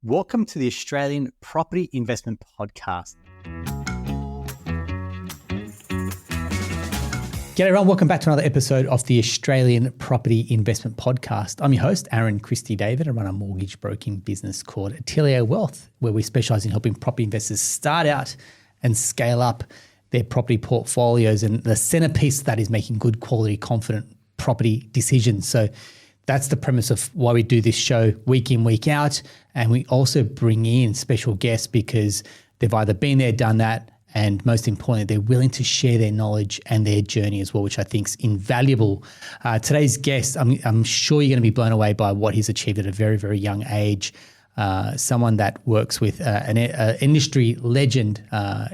Welcome to the Australian Property Investment Podcast. G'day everyone, welcome back to another episode of the Australian Property Investment Podcast. I'm your host, Aaron Christie David. I run a mortgage broking business called Atelier Wealth, where we specialise in helping property investors start out and scale up their property portfolios. And the centerpiece of that is making good quality, confident property decisions. So that's the premise of why we do this show week in, week out. And we also bring in special guests because they've either been there, done that, and most importantly, they're willing to share their knowledge and their journey as well, which I think is invaluable. Today's guest, I'm sure you're going to be blown away by what he's achieved at a very, very young age. Someone that works with an industry legend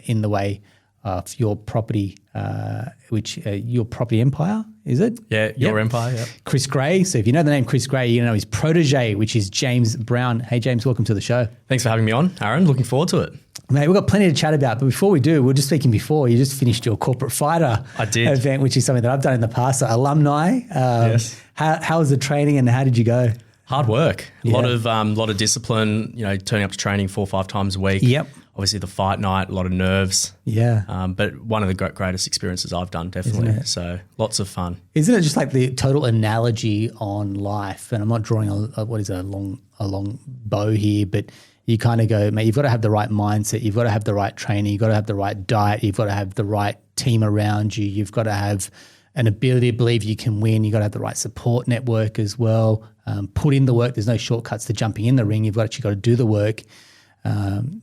in the way of your property, your property empire, is it? Yeah, your empire, yeah. Chris Gray. So if you know the name Chris Gray, you know his protege, which is James Brown. Hey, James, welcome to the show. Thanks for having me on, Aaron. Looking forward to it. Mate, we've got plenty to chat about, but before we do, we were just speaking before, you just finished your corporate fighter event, which is something that I've done in the past, so alumni. Yes. How was the training and how did you go? Hard work, a lot of discipline, turning up to training 4 or 5 times a week. Yep. Obviously the fight night, a lot of nerves. Yeah. But one of the greatest experiences I've done, definitely. So lots of fun. Isn't it just like the total analogy on life? And I'm not drawing a long bow here, but you kind of go, mate, you've got to have the right mindset. You've got to have the right training. You've got to have the right diet. You've got to have the right team around you. You've got to have an ability to believe you can win. You've got to have the right support network as well. Put in the work. There's no shortcuts to jumping in the ring. You've actually got to do the work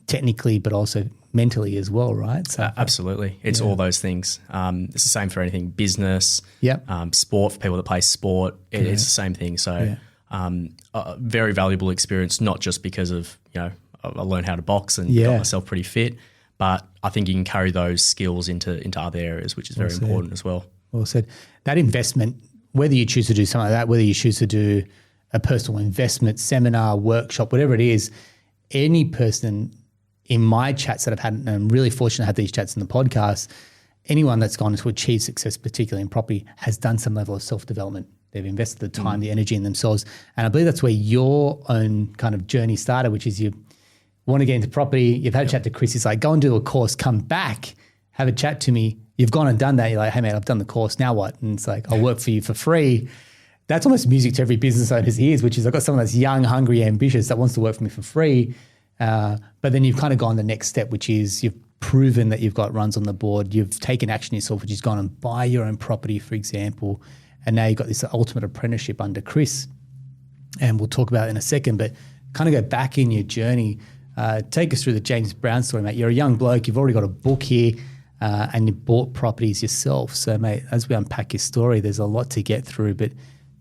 technically, but also mentally as well, right? So, absolutely. It's all those things. It's the same for anything, business, sport, for people that play sport. It's the same thing. So a very valuable experience, not just because of, I learned how to box and got myself pretty fit, but I think you can carry those skills into other areas, which is very important as well. Well said. That investment, whether you choose to do something like that, whether you choose to do a personal investment seminar, workshop, whatever it is, any person in my chats that I've had, and I'm really fortunate to have these chats in the podcast, anyone that's gone to achieve success, particularly in property, has done some level of self-development. They've invested the time, the energy in themselves. And I believe that's where your own kind of journey started, which is you want to get into property. You've had a chat to Chris. He's like, go and do a course, come back, have a chat to me. You've gone and done that. You're like, hey, mate, I've done the course. Now what? And it's like, I'll work for you for free. That's almost music to every business owner's ears, which is I've got someone that's young, hungry, ambitious that wants to work for me for free. But then you've kind of gone the next step, which is you've proven that you've got runs on the board. You've taken action yourself, which is gone and buy your own property, for example. And now you've got this ultimate apprenticeship under Chris. And we'll talk about it in a second, but kind of go back in your journey. Take us through the James Brown story, mate. You're a young bloke. You've already got a book here. And you bought properties yourself. So, mate, as we unpack your story, there's a lot to get through, but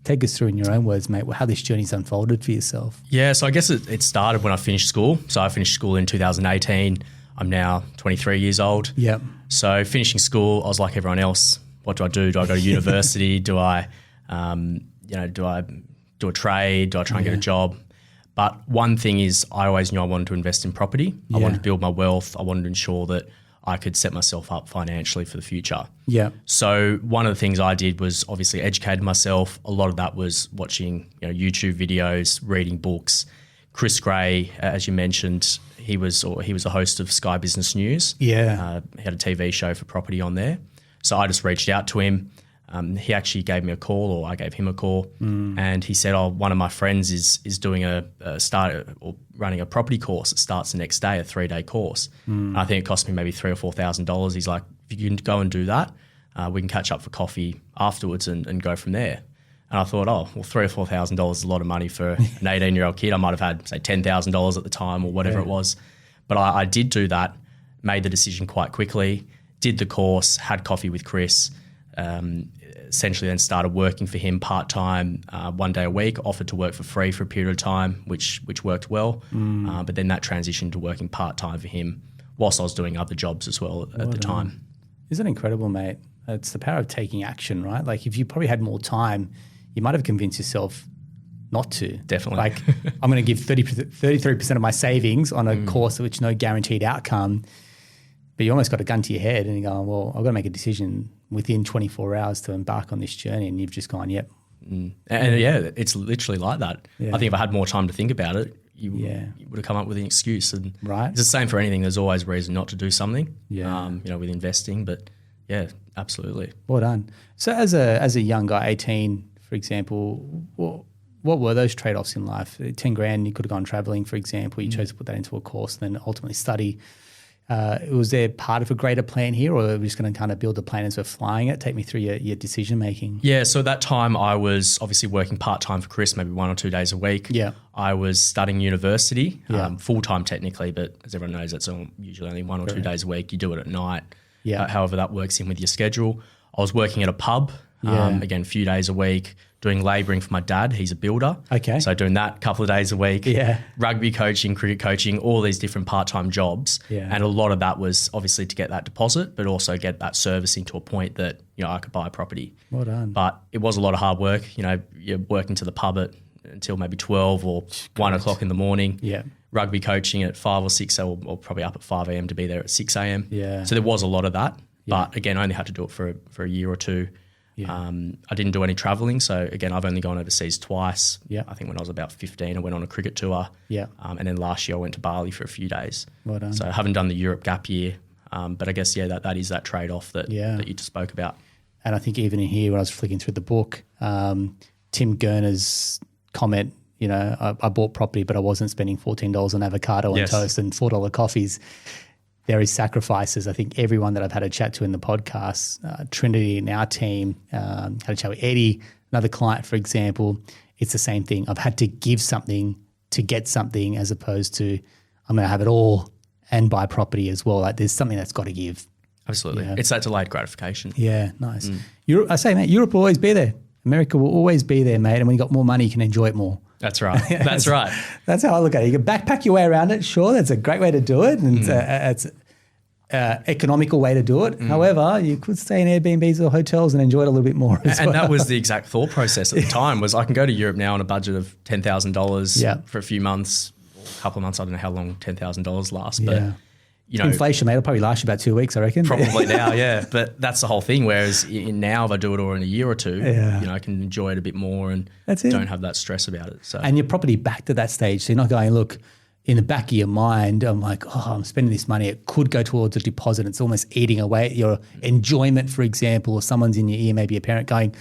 take us through in your own words, mate, how this journey's unfolded for yourself. Yeah, so I guess it started when I finished school. So I finished school in 2018. I'm now 23 years old. Yeah. So finishing school, I was like everyone else. What do I do? Do I go to university? Do I, do I do a trade? Do I try and get a job? But one thing is I always knew I wanted to invest in property. I wanted to build my wealth. I wanted to ensure that I could set myself up financially for the future. Yeah. So one of the things I did was obviously educated myself. A lot of that was watching YouTube videos, reading books. Chris Gray, as you mentioned, he was a host of Sky Business News. Yeah. He had a TV show for property on there. So I just reached out to him. He actually gave me a call, or I gave him a call, and he said, one of my friends is doing running a property course. It starts the next day, a 3-day course. I think it cost me maybe $3,000 or $4,000. He's like, if you can go and do that, we can catch up for coffee afterwards and go from there. And I thought, $3,000 or $4,000 is a lot of money for an 18-year-old kid. I might have had, say, $10,000 at the time or whatever it was. But I did do that, made the decision quite quickly, did the course, had coffee with Chris, essentially then started working for him part-time, 1 day a week, offered to work for free for a period of time, which worked well. But then that transitioned to working part-time for him whilst I was doing other jobs as well at the time. Isn't it incredible, mate? It's the power of taking action, right? Like if you probably had more time, you might have convinced yourself not to. Definitely. Like I'm going to give 33% of my savings on a course which no guaranteed outcome. But you almost got a gun to your head and you're going, well, I've got to make a decision within 24 hours to embark on this journey. And you've just gone, yep. And yeah, it's literally like that. Yeah. I think if I had more time to think about it, you would have come up with an excuse. And Right. it's the same for anything. There's always a reason not to do something. Yeah. With investing, but yeah, absolutely. Well done. So as a young guy, 18, for example, what were those trade-offs in life? 10 grand, you could have gone traveling, for example. You chose to put that into a course and then ultimately study. Was there part of a greater plan here, or are we just going to kind of build a plan as we're flying it? Take me through your decision-making. Yeah, so at that time I was obviously working part-time for Chris, maybe 1 or 2 days a week. Yeah. I was studying university, full-time technically, but as everyone knows, that's usually only 1 or 2 days a week. You do it at night. Yeah. However that works in with your schedule. I was working at a pub, again, a few days a week, doing labouring for my dad. He's a builder. Okay. So doing that a couple of days a week. Yeah. Rugby coaching, cricket coaching, all these different part-time jobs. Yeah. And a lot of that was obviously to get that deposit, but also get that servicing to a point that, I could buy a property. Well done. But it was a lot of hard work. You're working to the pub until maybe 12 or 1 o'clock in the morning. Yeah. Rugby coaching at 5 or 6 or probably up at 5 a.m. to be there at 6 a.m. Yeah. So there was a lot of that. But again, I only had to do it for a year or two. Yeah. I didn't do any traveling. So again, I've only gone overseas twice. Yeah. I think when I was about 15, I went on a cricket tour. Yeah. And then last year I went to Bali for a few days. Well done. So I haven't done the Europe gap year. But I guess, that is that trade-off that you just spoke about. And I think even in here, when I was flicking through the book, Tim Gurner's comment, I bought property, but I wasn't spending $14 on avocado and toast and $4 coffees. There is sacrifices. I think everyone that I've had a chat to in the podcast, Trinity in our team, had a chat with Eddie, another client, for example, it's the same thing. I've had to give something to get something as opposed to I'm going to have it all and buy property as well. Like there's something that's got to give. Absolutely. Yeah. It's that delayed gratification. Yeah, nice. Europe, I say, mate, Europe will always be there. America will always be there, mate. And when you got more money, you can enjoy it more. That's right. That's right. That's how I look at it. You can backpack your way around it. Sure, that's a great way to do it. And it's an economical way to do it. However, you could stay in Airbnbs or hotels and enjoy it a little bit more as well. And that was the exact thought process at the time was I can go to Europe now on a budget of $10,000 for a few months, or a couple of months. I don't know how long $10,000 lasts, but inflation, mate, it'll probably last you about 2 weeks, I reckon. Probably now, yeah. But that's the whole thing. Whereas now, if I do it all in a year or two, I can enjoy it a bit more and don't have that stress about it. So, and you're property back to that stage. So you're not going, look, in the back of your mind, I'm like, I'm spending this money. It could go towards a deposit. It's almost eating away at your enjoyment, for example, or someone's in your ear, maybe a parent going,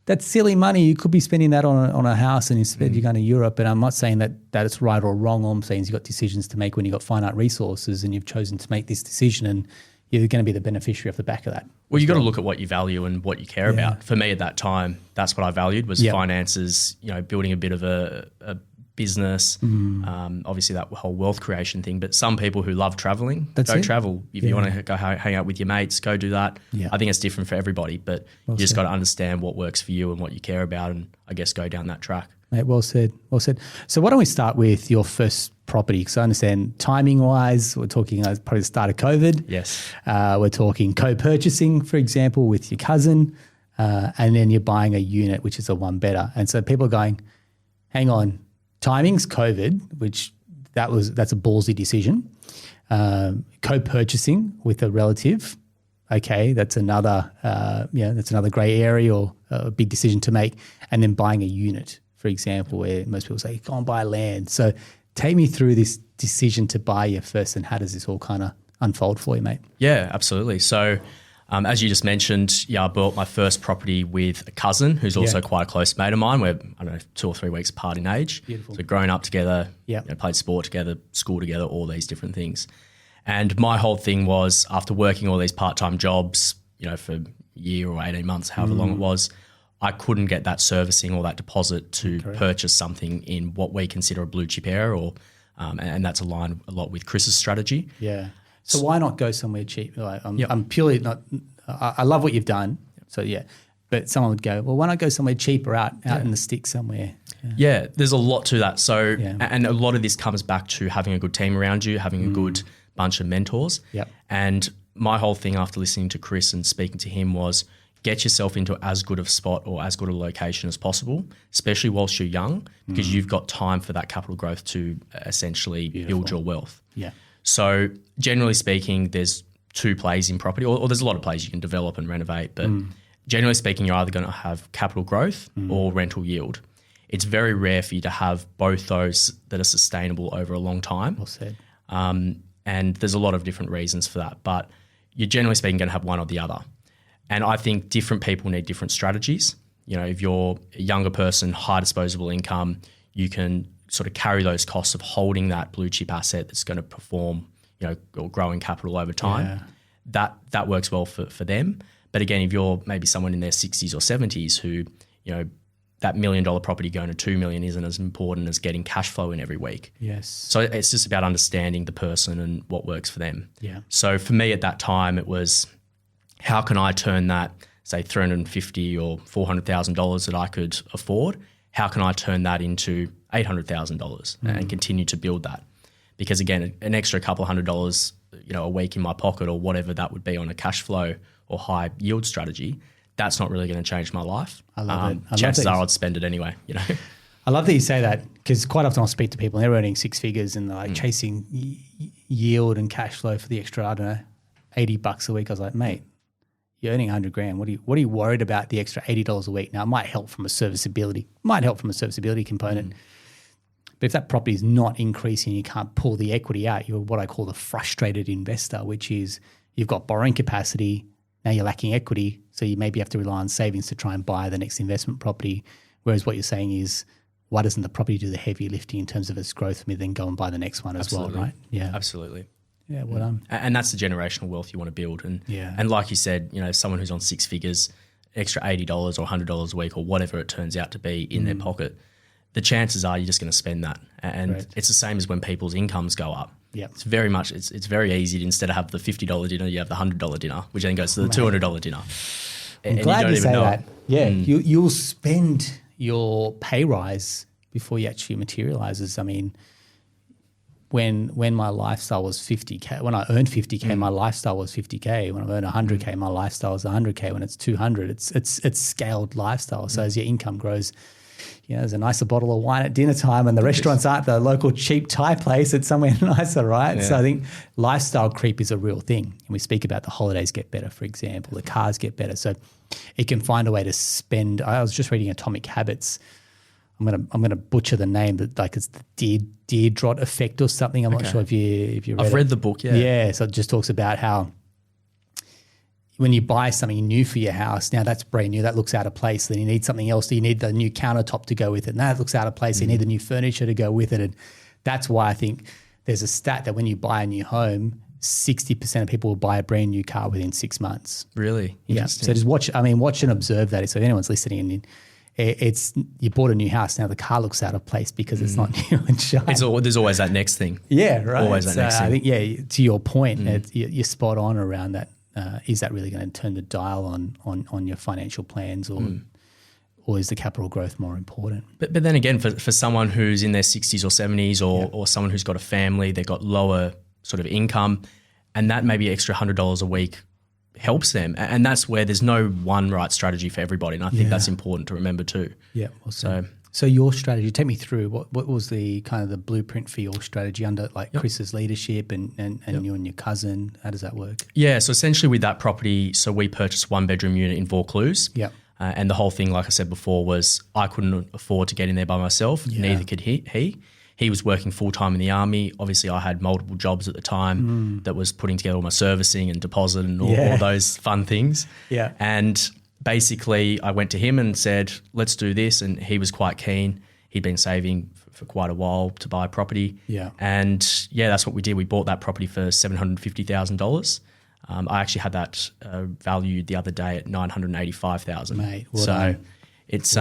that's silly money. You could be spending that on a house and instead you're going to Europe. And I'm not saying that it's right or wrong. All I'm saying is you've got decisions to make when you've got finite resources and you've chosen to make this decision and you're going to be the beneficiary off the back of that. Well, you've got to look at what you value and what you care about. For me at that time, that's what I valued was finances, building a bit of a business, obviously that whole wealth creation thing. But some people who love traveling, travel. If you want to go hang out with your mates, go do that. I think it's different for everybody, but you just got to understand what works for you and what you care about and I guess go down that track. Mate, well said, well said. So why don't we start with your first property? Because I understand timing-wise, we're talking probably the start of COVID. Yes. We're talking co-purchasing, for example, with your cousin, and then you're buying a unit, which is a one-bedder. And so people are going, hang on, timing's COVID, which that's a ballsy decision. Co-purchasing with a relative, okay, that's another grey area or a big decision to make. And then buying a unit, for example, where most people say, go and buy land. So take me through this decision to buy your first and how does this all kind of unfold for you, mate? Yeah, absolutely. So as you just mentioned, I bought my first property with a cousin who's also quite a close mate of mine. We're, 2 or 3 weeks apart in age. Beautiful. So growing up together, played sport together, school together, all these different things. And my whole thing was after working all these part-time jobs, for a year or 18 months, however long it was, I couldn't get that servicing or that deposit to purchase something in what we consider a blue chip area and that's aligned a lot with Chris's strategy. Yeah. So why not go somewhere cheap? I'm purely not. I love what you've done. So but someone would go, well, why not go somewhere cheaper out in the sticks somewhere? Yeah, there's a lot to that. So and a lot of this comes back to having a good team around you, having a good bunch of mentors. Yep. And my whole thing after listening to Chris and speaking to him was get yourself into as good of a spot or as good a location as possible, especially whilst you're young, because you've got time for that capital growth to essentially build your wealth. Yeah. So generally speaking, there's 2 plays in property, or there's a lot of plays you can develop and renovate, but generally speaking, you're either going to have capital growth or rental yield. it's very rare for you to have both those that are sustainable over a long time. Well said. And there's a lot of different reasons for that, but you're generally speaking going to have one or the other. And I think different people need different strategies. You know, if you're a younger person, high disposable income, you can sort of carry those costs of holding that blue chip asset that's going to perform, you know, or grow in capital over time. Yeah. That works well for them. But again, if you're maybe someone in their 60s or 70s who, you know, that $1 million property going to $2 million isn't as important as getting cash flow in every week. Yes. So it's just about understanding the person and what works for them. Yeah. So for me at that time, it was, how can I turn that, say, $350,000 or $400,000 that I could afford? How can I turn that into $800,000 and continue to build that? Because again, an extra couple $100, you know, a week in my pocket or whatever that would be on a cash flow or high yield strategy, that's not really going to change my life. I love it. Chances are I'd spend it anyway, you know. I love that you say that, because quite often I'll speak to people and they're earning six figures and they're like chasing yield and cash flow for the extra, I don't know, $80 a week. I was like, mate, you're earning $100,000. What are you worried about the extra $80 a week? Now, it might help from a serviceability component. But if that property is not increasing, you can't pull the equity out, you're what I call the frustrated investor, which is you've got borrowing capacity, now you're lacking equity, so you maybe have to rely on savings to try and buy the next investment property. Whereas what you're saying is, why doesn't the property do the heavy lifting in terms of its growth for me, then go and buy the next one as well, right? Yeah, absolutely. Yeah, well done. And that's the generational wealth you want to build. And like you said, you know, someone who's on six figures, extra $80 or $100 a week or whatever it turns out to be in their pocket, the chances are you're just going to spend that. And it's the same as when people's incomes go up. Yeah, it's very much, it's very easy to, instead of have the $50 dinner, you have the $100 dinner, which then goes to the $200 dinner. I'm glad you say that. Yeah, you'll spend your pay rise before you actually materializes. I mean, when my lifestyle was 50K, when I earned 50K, my lifestyle was 50K. When I earned 100K, my lifestyle is 100K. When it's 200, it's scaled lifestyle. So as your income grows, you know, there's a nicer bottle of wine at dinner time and the restaurants aren't the local cheap Thai place. It's somewhere nicer, right? Yeah. So I think lifestyle creep is a real thing. And we speak about the holidays get better, for example, the cars get better. So it can find a way to spend. I was just reading Atomic Habits. I'm gonna butcher the name, but like it's the Deirdre effect or something. I'm not sure if you I've read the book, yeah. Yeah, so it just talks about how when you buy something new for your house, now that's brand new, that looks out of place. Then you need something else. You need the new countertop to go with it. And that looks out of place. You need the new furniture to go with it. And that's why I think there's a stat that when you buy a new home, 60% of people will buy a brand new car within 6 months. Really? Yeah. So just watch and observe that. So if anyone's listening and it's you bought a new house, now the car looks out of place because it's not new and shiny. There's always that next thing. Yeah, right. Always that next thing. I think, to your point, you're spot on around that. Is that really going to turn the dial on your financial plans, or is the capital growth more important? But then again, for someone who's in their 60s or 70s or someone who's got a family, they've got lower sort of income, and that maybe extra $100 a week helps them. And that's where there's no one right strategy for everybody. And I think that's important to remember too. Yeah. So your strategy, take me through what was the kind of the blueprint for your strategy under like Chris's leadership and you and your cousin? How does that work? Yeah. So essentially with that property, so we purchased 1-bedroom unit in Vaucluse. Yeah. And the whole thing, like I said before, was I couldn't afford to get in there by myself. Yeah. Neither could he. He was working full-time in the army. Obviously, I had multiple jobs at the time that was putting together all my servicing and deposit and all those fun things. Yeah. And basically, I went to him and said, let's do this. And he was quite keen. He'd been saving for quite a while to buy property. Yeah. And that's what we did. We bought that property for $750,000. I actually had that valued the other day at $985,000. Mate, it's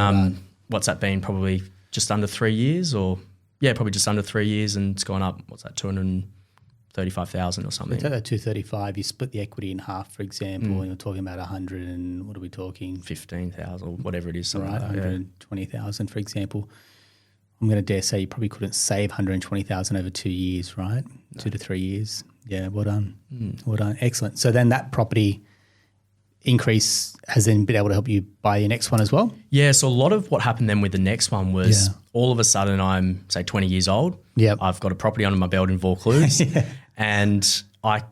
what's that been? Probably just under 3 years, probably just under 3 years, and it's gone up. What's that? $235,000 or something. So take that 235. You split the equity in half, for example, and you're talking about 100 and what are we talking? 15,000 or whatever it is. Right, like 120,000, for example. I'm going to dare say you probably couldn't save 120,000 over 2 years, right? No. 2 to 3 years. Yeah, well done. Well done. Excellent. So then that property increase has then been able to help you buy your next one as well? Yeah, so a lot of what happened then with the next one was all of a sudden I'm, say, 20 years old. Yeah, I've got a property under my belt in Vaucluse and it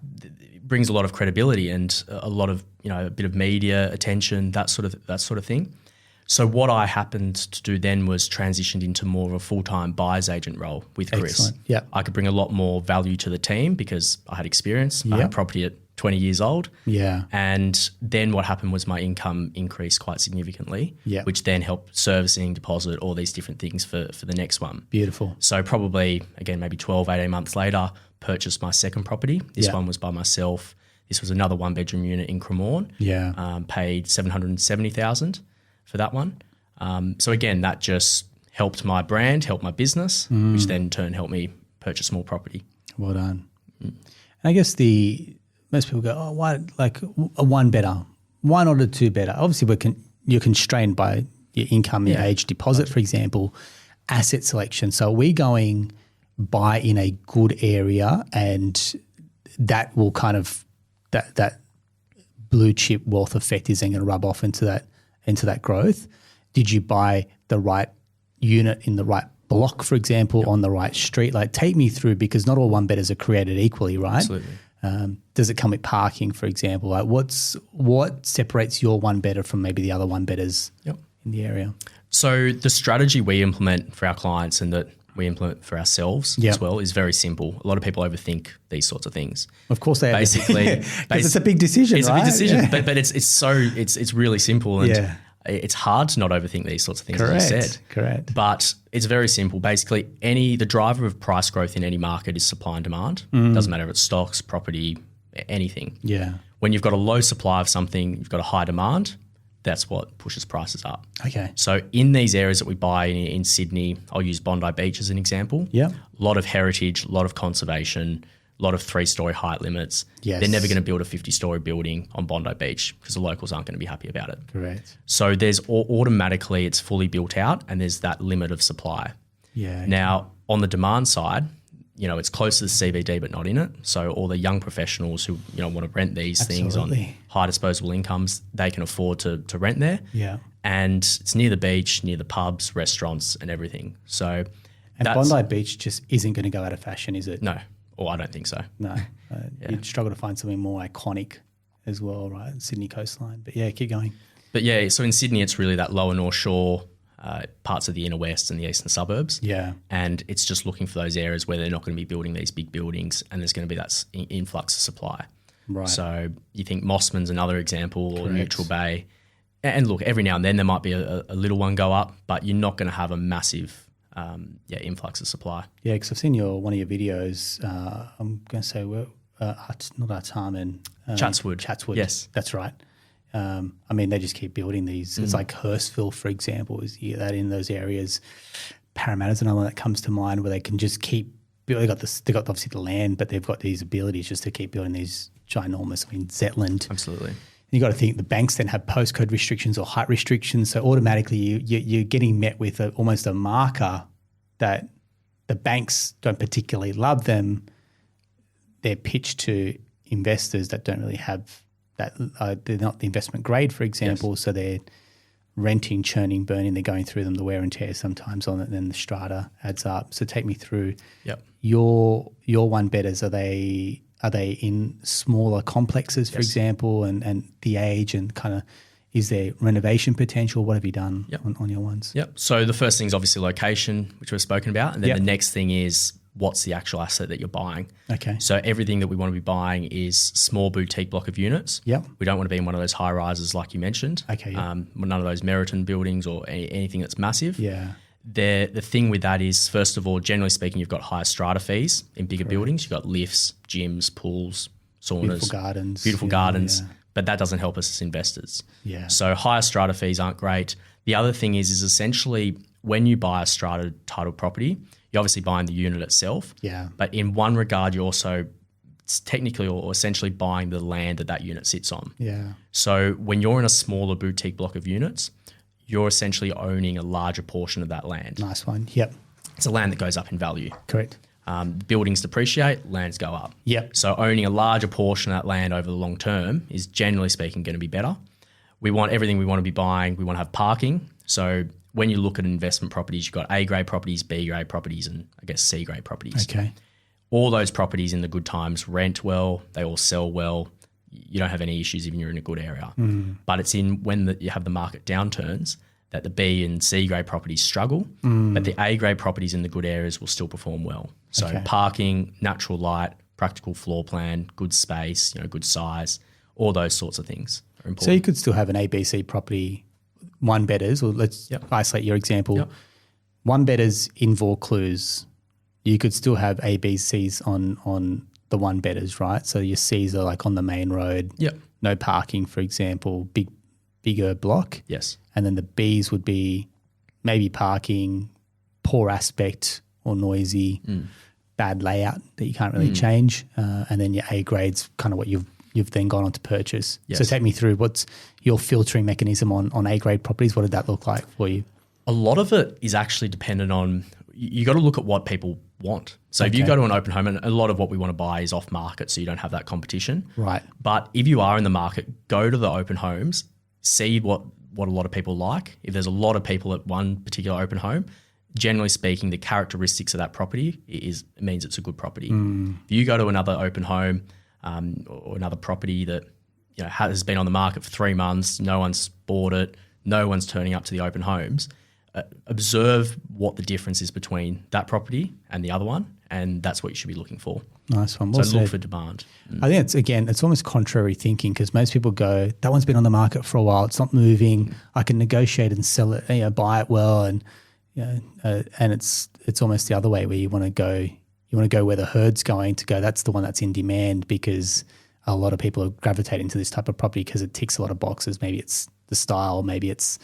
brings a lot of credibility and a lot of, a bit of media attention, that sort of thing. So what I happened to do then was transitioned into more of a full-time buyer's agent role with Chris. Excellent. Yeah. I could bring a lot more value to the team because I had experience. I had property at 20 years old. Yeah. And then what happened was my income increased quite significantly, Yeah. which then helped servicing, deposit, all these different things for the next one. Beautiful. So probably, again, maybe 12, 18 months later, purchased my second property. This one was by myself. This was another one-bedroom unit in Cremorne. Yeah. Paid $770,000 for that one. So again, that just helped my brand, helped my business, which then in turn helped me purchase more property. Well done. And I guess most people go, oh, why like a one better? Why not a two better? Obviously, you're constrained by your income, your age, deposit, for example, asset selection. So are we going buy in a good area, and that will kind of that blue chip wealth effect is then going to rub off into that growth? Did you buy the right unit in the right block, for example, on the right street? Like, take me through, because not all one betters are created equally, right? Absolutely. Does it come with parking, for example? Like, what separates your one better from maybe the other one betters in the area? So the strategy we implement for our clients and that we implement for ourselves as well is very simple. A lot of people overthink these sorts of things. Of course they basically because it's a big decision. It's right? a big decision, yeah. but it's really simple, and it's hard to not overthink these sorts of things. Correct. As you said, correct. But it's very simple. Basically, the driver of price growth in any market is supply and demand. Doesn't matter if it's stocks, property, anything. Yeah. When you've got a low supply of something, you've got a high demand. That's what pushes prices up. Okay. So in these areas that we buy in Sydney, I'll use Bondi Beach as an example. Yeah. A lot of heritage, a lot of conservation, a lot of 3-story height limits. Yes. They're never going to build a 50-story building on Bondi Beach because the locals aren't going to be happy about it. Correct. So there's automatically it's fully built out, and there's that limit of supply. Yeah. Okay. Now on the demand side, it's close to the CBD but not in it. So all the young professionals who want to rent these things on high disposable incomes, they can afford to rent there. Yeah. And it's near the beach, near the pubs, restaurants, and everything. So Bondi Beach just isn't going to go out of fashion, is it? No, or I don't think so. No, you'd struggle to find something more iconic as well, right? Sydney coastline. But yeah, keep going. But yeah, so in Sydney, it's really that lower North Shore, parts of the inner west and the eastern suburbs. Yeah. And it's just looking for those areas where they're not going to be building these big buildings, and there's going to be that influx of supply. Right. So you think Mossman's another example, or Correct. Neutral Bay. And look, every now and then there might be a little one go up, but you're not going to have a massive influx of supply. Yeah, because I've seen one of your videos. I'm going to say, not Artarmon. Chatswood. Chatswood. Yes. That's right. They just keep building these. It's like Hurstville, for example, is that in those areas. Parramatta's another one that comes to mind, where they can just keep building. They've got obviously the land, but they've got these abilities just to keep building these ginormous. Zetland. Absolutely. You got to think the banks then have postcode restrictions or height restrictions, so automatically you're getting met with almost a marker that the banks don't particularly love them. They're pitched to investors that don't really have that. They're not the investment grade, for example, yes. So they're renting, churning, burning. They're going through them, the wear and tear sometimes on it, and then the strata adds up. So take me through your one betters. Are they in smaller complexes, for example, and the age, and kind of, is there renovation potential? What have you done on your ones? Yep. So the first thing is obviously location, which we've spoken about. And then the next thing is what's the actual asset that you're buying. Okay. So everything that we want to be buying is small boutique block of units. Yep. We don't want to be in one of those high rises like you mentioned. Okay. Yep. None of those Meriton buildings or anything that's massive. Yeah. The thing with that is, first of all, generally speaking, you've got higher strata fees in bigger buildings. You've got lifts, gyms, pools, saunas. Beautiful gardens. Yeah. But that doesn't help us as investors. Yeah. So higher strata fees aren't great. The other thing is essentially when you buy a strata titled property, you're obviously buying the unit itself. Yeah. But in one regard, you're also technically or essentially buying the land that unit sits on. Yeah. So when you're in a smaller boutique block of units, you're essentially owning a larger portion of that land. Nice one. Yep. It's a land that goes up in value. Correct. Buildings depreciate, lands go up. Yep. So owning a larger portion of that land over the long term is generally speaking going to be better. We want everything we want to be buying. We want to have parking. So when you look at investment properties, you've got A grade properties, B grade properties, and I guess C grade properties. Okay. All those properties in the good times rent well, they all sell well. You don't have any issues even you're in a good area. But it's in when you have the market downturns, that the B and C grade properties struggle, but the A grade properties in the good areas will still perform well. So parking, natural light, practical floor plan, good space, good size, all those sorts of things are important. So you could still have an ABC property, one bedders, or let's isolate your example. One bedders in Vaucluse, you could still have ABCs on the one bedders, right? So your Cs are like on the main road. No parking, for example, bigger block. Yes. And then the Bs would be maybe parking, poor aspect or noisy, bad layout that you can't really change. And then your A grade's kind of what you've then gone on to purchase. Yes. So take me through what's your filtering mechanism on A grade properties. What did that look like for you? A lot of it is actually dependent on, you got to look at what people want. So if you go to an open home, and a lot of what we want to buy is off market, so you don't have that competition. Right. But if you are in the market, go to the open homes, see what a lot of people like. If there's a lot of people at one particular open home, generally speaking, the characteristics of that property means it's a good property. If you go to another open home or another property that has been on the market for 3 months, no one's bought it, no one's turning up to the open homes, observe what the difference is between that property and the other one, and that's what you should be looking for. Nice one. So look for demand. I think it's almost contrary thinking, because most people go, that one's been on the market for a while, it's not moving, I can negotiate and sell it, buy it well, and and it's almost the other way, where you want to go where the herd's going to go. That's the one that's in demand, because a lot of people are gravitating to this type of property because it ticks a lot of boxes. Maybe it's the style, maybe it's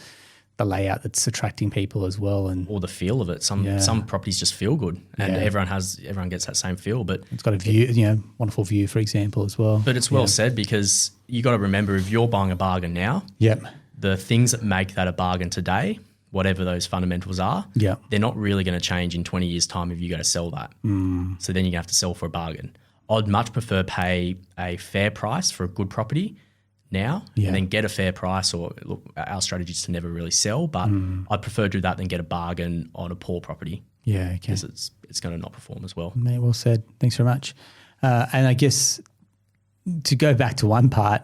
the layout that's attracting people as well, or the feel of it. Some properties just feel good, and everyone gets that same feel. But it's got a view, wonderful view, for example, as well. But it's well said, because you got to remember, if you're buying a bargain now, the things that make that a bargain today, whatever those fundamentals are, they're not really going to change in 20 years' time if you go to sell that. So then you're going to have to sell for a bargain. I'd much prefer pay a fair price for a good property now and then get a fair price, or look, our strategy is to never really sell, but I'd prefer to do that than get a bargain on a poor property. Because it's going to not perform as well. Mate, well said. Thanks very much. And I guess to go back to one part,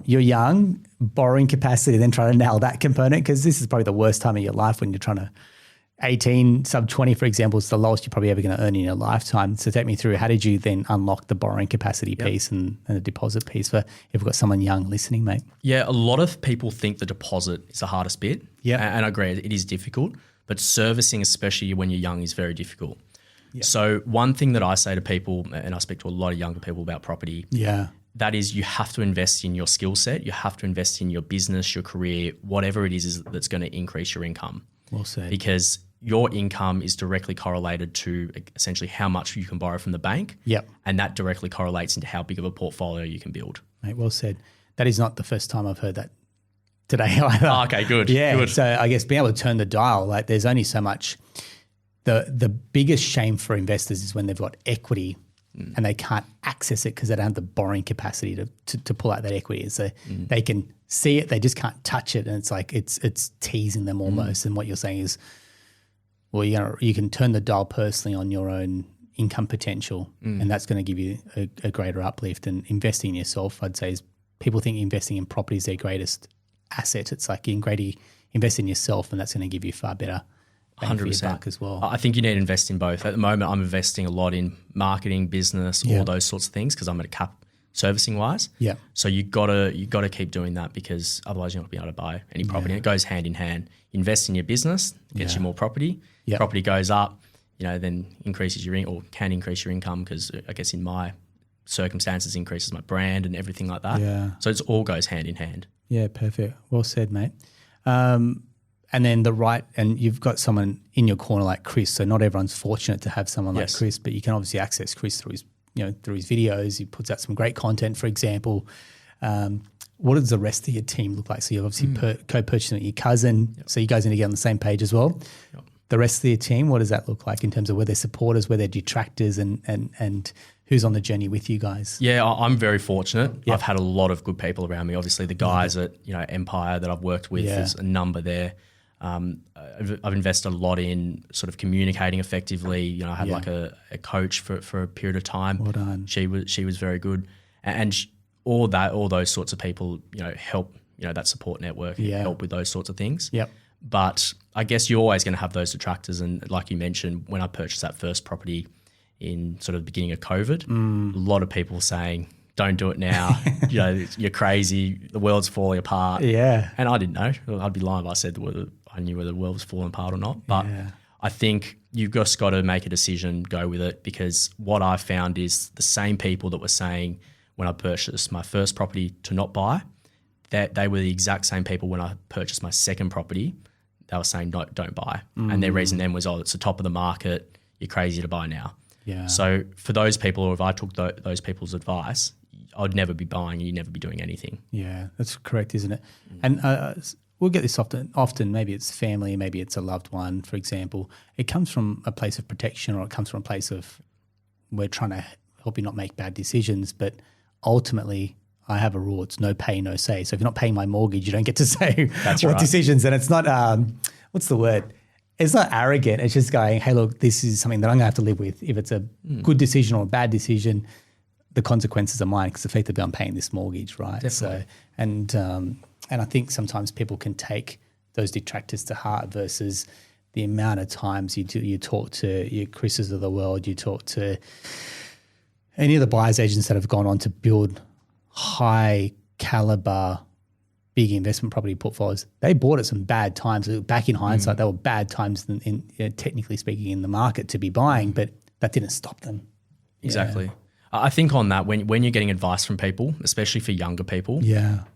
you're young, borrowing capacity, then trying to nail that component, because this is probably the worst time of your life when you're trying to 18, sub 20, for example, is the lowest you're probably ever going to earn in your lifetime. So take me through, how did you then unlock the borrowing capacity piece and the deposit piece for if we've got someone young listening, mate? Yeah, a lot of people think the deposit is the hardest bit. And I agree, it is difficult, but servicing, especially when you're young, is very difficult. So one thing that I say to people, and I speak to a lot of younger people about property, that is, you have to invest in your skill set. You have to invest in your business, your career, whatever it is that's going to increase your income. Well said. Because your income is directly correlated to essentially how much you can borrow from the bank. And that directly correlates into how big of a portfolio you can build. Mate, well said. That is not the first time I've heard that today either. Oh, okay, good. Good. So I guess being able to turn the dial, like there's only so much. The biggest shame for investors is when they've got equity and they can't access it because they don't have the borrowing capacity to pull out that equity. So they can see it, they just can't touch it, and it's like it's teasing them almost. And what you're saying is, well, you can turn the dial personally on your own income potential, and that's going to give you a greater uplift. And investing in yourself, I'd say, is people think investing in property is their greatest asset. It's like invest in yourself, and that's going to give you far better 100% as well. I think you need to invest in both. At the moment, I'm investing a lot in marketing, business, all those sorts of things, because I'm at a cap servicing wise. So you gotta keep doing that, because otherwise you're not going to be able to buy any property. And it goes hand in hand. Invest in your business, gets you more property. Property goes up, then increases can increase your income, because I guess in my circumstances increases my brand and everything like that. So it all goes hand in hand. Yeah, perfect. Well said, mate. And then and you've got someone in your corner like Chris. So not everyone's fortunate to have someone like Chris, but you can obviously access Chris through his videos. He puts out some great content, for example. What does the rest of your team look like? So you're obviously co-purchasing with your cousin. So you guys need to get on the same page as well. The rest of your team, what does that look like in terms of where they're supporters, where they're detractors, and who's on the journey with you guys? Yeah, I'm very fortunate. I've had a lot of good people around me. Obviously, the guys at Empire that I've worked with, there's a number there. I've invested a lot in sort of communicating effectively. I had like a coach for a period of time. Well done. She was very good, and all those sorts of people help that support network and Yeah. help with those sorts of things. Yep. But I guess you're always going to have those detractors. And like you mentioned, when I purchased that first property in sort of the beginning of COVID, a lot of people saying, don't do it now. You're crazy. The world's falling apart. Yeah. And I didn't know. I'd be lying if I said whether I knew whether the world was falling apart or not. But I think you've just got to make a decision, go with it, because what I found is the same people that were saying when I purchased my first property to not buy, that they were the exact same people when I purchased my second property. They were saying, no, don't buy. And their reason then was, it's the top of the market. You're crazy to buy now. Yeah. So for those people, or if I took those people's advice, I'd never be buying, you'd never be doing anything. Yeah, that's correct, isn't it? And we'll get this often, maybe it's family, maybe it's a loved one, for example. It comes from a place of protection, or it comes from a place of we're trying to help you not make bad decisions. But ultimately, I have a rule. It's no pay, no say. So if you're not paying my mortgage, you don't get to say what decisions. And it's not, what's the word? It's not arrogant. It's just going, hey, look, this is something that I'm going to have to live with. If it's a good decision or a bad decision, the consequences are mine, because effectively I'm paying this mortgage, right? Definitely. So, and I think sometimes people can take those detractors to heart versus the amount of times you talk to your Chris's of the world, you talk to any of the buyers agents that have gone on to build high caliber, big investment property portfolios. They bought at some bad times. Back in hindsight, they were bad times, in technically speaking, in the market to be buying, but that didn't stop them. Exactly. Yeah. I think on that, when you're getting advice from people, especially for younger people,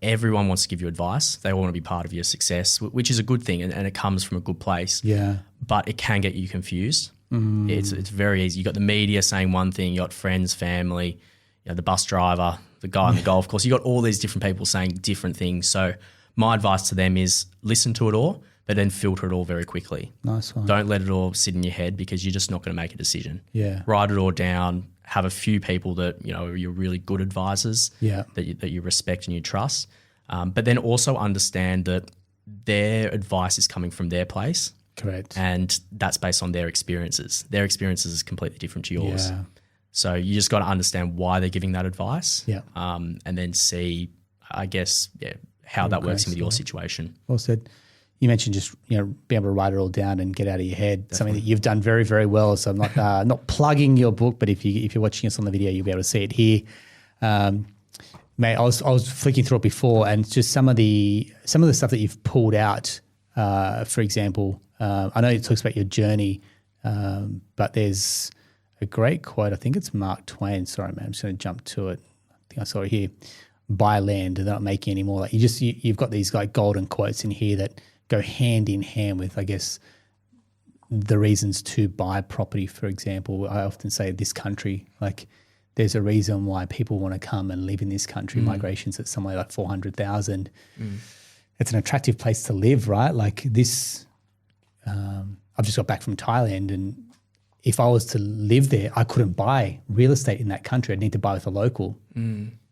everyone wants to give you advice. They all want to be part of your success, which is a good thing, and it comes from a good place. Yeah. But it can get you confused. It's very easy. You got the media saying one thing, you got friends, family, the bus driver, the guy on the golf course. You got all these different people saying different things. So my advice to them is listen to it all, but then filter it all very quickly. Nice one. Don't let it all sit in your head, because you're just not going to make a decision. Yeah. Write it all down. Have a few people that are your really good advisors that you respect and you trust. But then also understand that their advice is coming from their place. Correct. And that's based on their experiences. Their experiences is completely different to yours. Yeah. So you just got to understand why they're giving that advice. Yeah. And then see, I guess, how that works in with your situation. Well said. You mentioned just being able to write it all down and get out of your head. Definitely. Something that you've done very, very well. So I'm not not plugging your book, but if you're watching us on the video, you'll be able to see it here. Mate, I was flicking through it before, and just some of the stuff that you've pulled out. For example, I know it talks about your journey, but there's a great quote. I think it's Mark Twain. Sorry, man, I'm just going to jump to it. I think I saw it here. Buy land, they're not making any more. Like you've got these like golden quotes in here that go hand in hand with, I guess, the reasons to buy property. For example, I often say this country, like there's a reason why people want to come and live in this country. Migration's at somewhere like 400,000. It's an attractive place to live, right? Like this, I've just got back from Thailand, and if I was to live there, I couldn't buy real estate in that country. I'd need to buy with a local.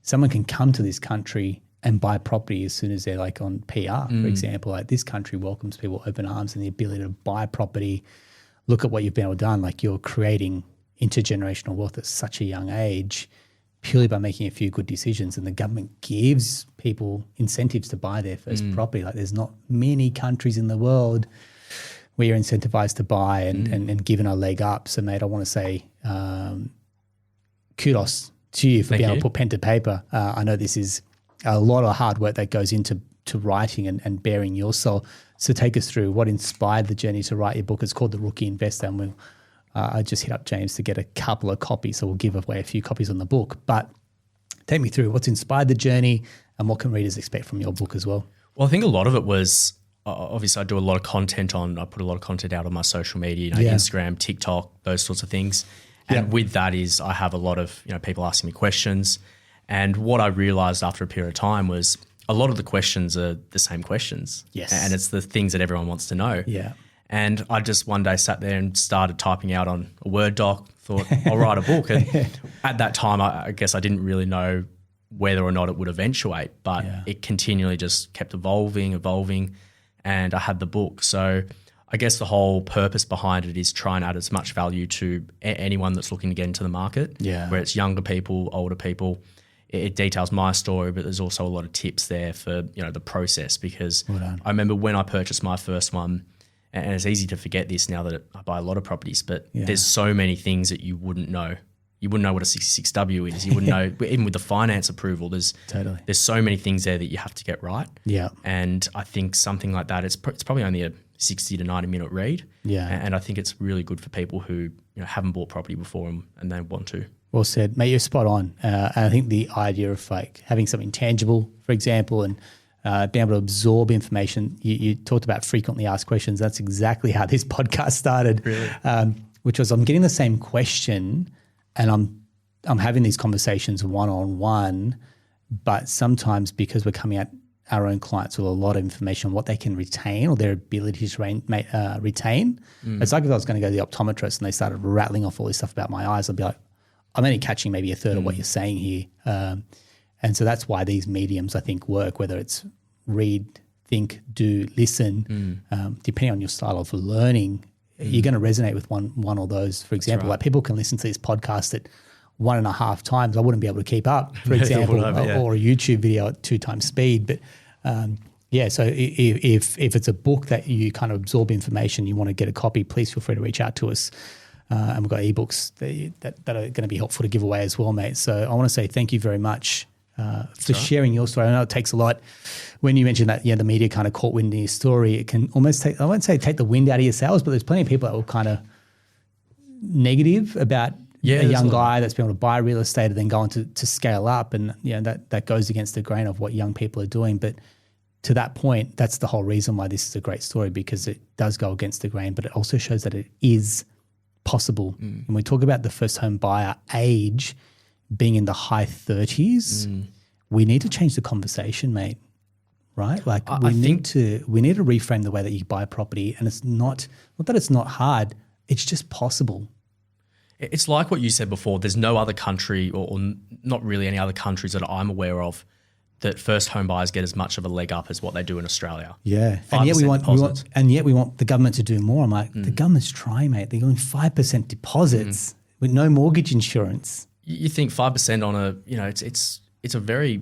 Someone can come to this country and buy property as soon as they're like on PR, for example. Like this country welcomes people open arms, and the ability to buy property. Look at what you've been able to do. Like you're creating intergenerational wealth at such a young age purely by making a few good decisions, and the government gives people incentives to buy their first property. Like there's not many countries in the world where you're incentivized to buy and given a leg up. So mate, I want to say kudos to you for being able to put pen to paper. I know this is a lot of hard work that goes into writing and bearing your soul. So take us through what inspired the journey to write your book. It's called The Rookie Investor, and I just hit up James to get a couple of copies, so we'll give away a few copies on the book. But take me through what's inspired the journey and what can readers expect from your book as well. Well, I think a lot of it was, obviously I do a lot of content I put a lot of content out on my social media, Instagram, TikTok, those sorts of things. And with that is I have a lot of people asking me questions. And what I realized after a period of time was a lot of the questions are the same questions. Yes. And it's the things that everyone wants to know. Yeah. And I just one day sat there and started typing out on a Word doc, thought I'll write a book. And at that time, I guess I didn't really know whether or not it would eventuate, but it continually just kept evolving. And I had the book. So I guess the whole purpose behind it is try and add as much value to anyone that's looking to get into the market, where it's younger people, older people. it details my story, but there's also a lot of tips there for, the process, because I remember when I purchased my first one, and it's easy to forget this now that I buy a lot of properties, but there's so many things that you wouldn't know. You wouldn't know what a 66W is. You wouldn't know, even with the finance approval, there's so many things there that you have to get right. Yeah. And I think something like that, it's probably only a 60 to 90 minute read. Yeah. And I think it's really good for people who haven't bought property before and they want to. Well said, mate. You're spot on. And I think the idea of like having something tangible, for example, and being able to absorb information. You talked about frequently asked questions. That's exactly how this podcast started. Really? Which was I'm getting the same question, and I'm having these conversations one-on-one, but sometimes because we're coming at our own clients with a lot of information on what they can retain or their ability to retain. It's like if I was going to go to the optometrist and they started rattling off all this stuff about my eyes, I'd be like, I'm only catching maybe a third of what you're saying here. And so that's why these mediums, I think, work, whether it's read, think, do, listen, depending on your style of learning, you're going to resonate with one or those. For example, like people can listen to this podcast at 1.5 times. I wouldn't be able to keep up, for example, or a YouTube video at 2 times speed. But so if it's a book that you kind of absorb information, you want to get a copy, please feel free to reach out to us. And we've got ebooks that are going to be helpful to give away as well, mate. So I want to say thank you very much for sharing your story. I know it takes a lot. When you mentioned that, the media kind of caught wind in your story, it can almost take, I won't say take the wind out of your sails, but there's plenty of people that were kind of negative about a young guy that's been able to buy real estate and then go on to scale up. And, that goes against the grain of what young people are doing. But to that point, that's the whole reason why this is a great story, because it does go against the grain, but it also shows that it is possible. When we talk about the first home buyer age being in the high 30s, we need to change the conversation, mate. Right? Like we need to reframe the way that you buy property, and it's not that it's not hard, it's just possible. It's like what you said before. There's no other country or not really any other countries that I'm aware of that first home buyers get as much of a leg up as what they do in Australia. Yeah. And yet we want the government to do more. I'm like, the government's trying, mate. They're going 5% deposits with no mortgage insurance. You think 5% on a, it's a very,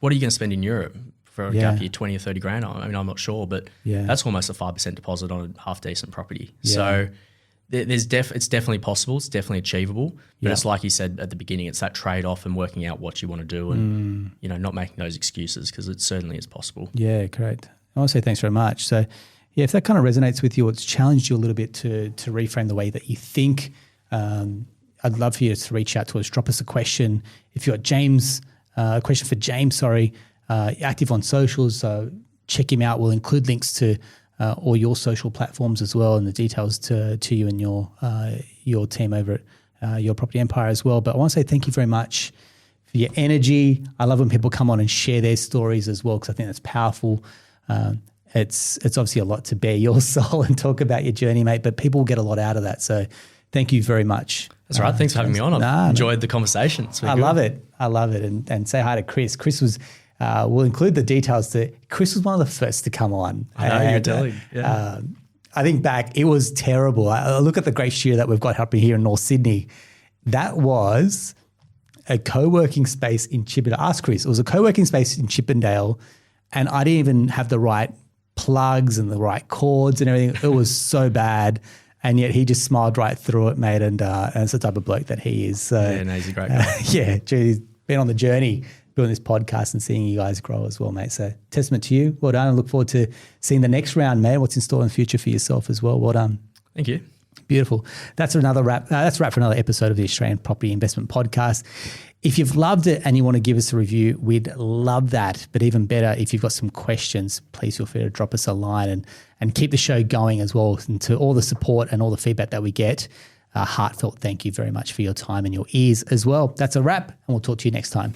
what are you going to spend in Europe for a gap year, 20 or 30 grand? I mean, I'm not sure, but that's almost a 5% deposit on a half decent property. Yeah. So it's definitely possible. It's definitely achievable. But it's like you said at the beginning, it's that trade-off and working out what you want to do and, not making those excuses, because it certainly is possible. Yeah, correct. I want to say thanks very much. So, if that kind of resonates with you, or it's challenged you a little bit to reframe the way that you think, I'd love for you to reach out to us, drop us a question. If you've got James, a question for James, active on socials, so check him out. We'll include links to all your social platforms as well, and the details to you and your team over at Your Property Empire as well. But I want to say thank you very much for your energy. I love when people come on and share their stories as well, because I think that's powerful. It's obviously a lot to bear your soul and talk about your journey, mate, but people get a lot out of that. So thank you very much. That's right. Thanks for having me on. I've enjoyed the conversation. I love it. And say hi to Chris. Chris was, we'll include the details. Chris was one of the first to come on. I know, you're telling. Yeah. I think back, it was terrible. I look at the great studio that we've got up here in North Sydney. That was a co-working space in Chippendale. Ask Chris. It was a co-working space in Chippendale, and I didn't even have the right plugs and the right cords and everything. It was so bad. And yet he just smiled right through it, mate. And it's the type of bloke that he is. So, he's a great guy. He's been on the journey doing this podcast and seeing you guys grow as well, mate. So testament to you. Well done. I look forward to seeing the next round, mate. What's in store in the future for yourself as well. Well done. Thank you. Beautiful. That's another wrap. That's a wrap for another episode of the Australian Property Investment Podcast. If you've loved it and you want to give us a review, we'd love that. But even better, if you've got some questions, please feel free to drop us a line and keep the show going as well. And to all the support and all the feedback that we get, a heartfelt thank you very much for your time and your ears as well. That's a wrap, and we'll talk to you next time.